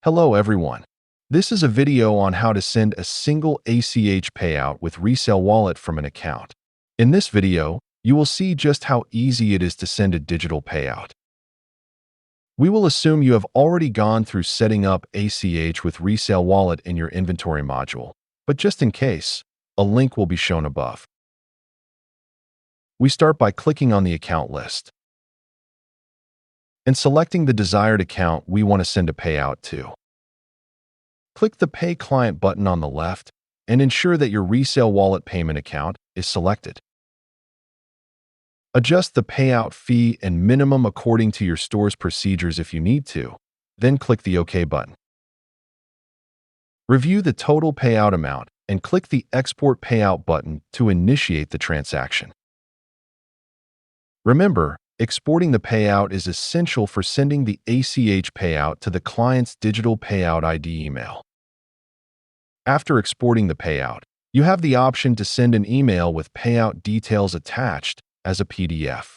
Hello everyone. This is a video on how to send a single ACH payout with ResaleWallet from an account. In this video, you will see just how easy it is to send a digital payout. We will assume you have already gone through setting up ACH with ResaleWallet in your inventory module, but just in case, a link will be shown above. We start by clicking on the account list and selecting the desired account we want to send a payout to. Click the Pay Client button on the left and ensure that your ResaleWallet payment account is selected. Adjust the payout fee and minimum according to your store's procedures if you need to, then click the OK button. Review the total payout amount and click the Export Payout button to initiate the transaction. Remember, exporting the payout is essential for sending the ACH payout to the client's digital payout ID email. After exporting the payout, you have the option to send an email with payout details attached as a PDF.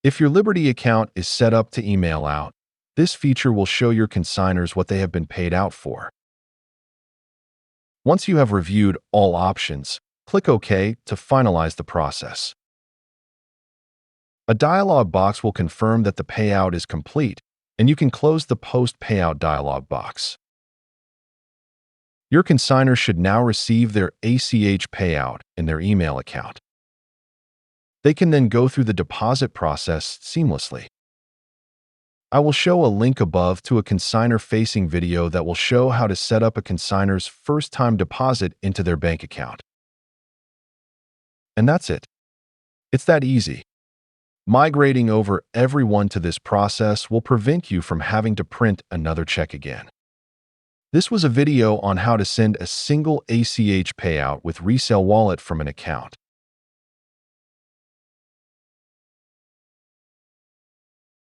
If your Liberty account is set up to email out, this feature will show your consignors what they have been paid out for. Once you have reviewed all options, click OK to finalize the process. A dialog box will confirm that the payout is complete, and you can close the Post-Payout dialog box. Your consignor should now receive their ACH payout in their email account. They can then go through the deposit process seamlessly. I will show a link above to a consignor-facing video that will show how to set up a consignor's first-time deposit into their bank account. And that's it. It's that easy. Migrating over everyone to this process will prevent you from having to print another check again. This was a video on how to send a single ACH payout with ResaleWallet from an account.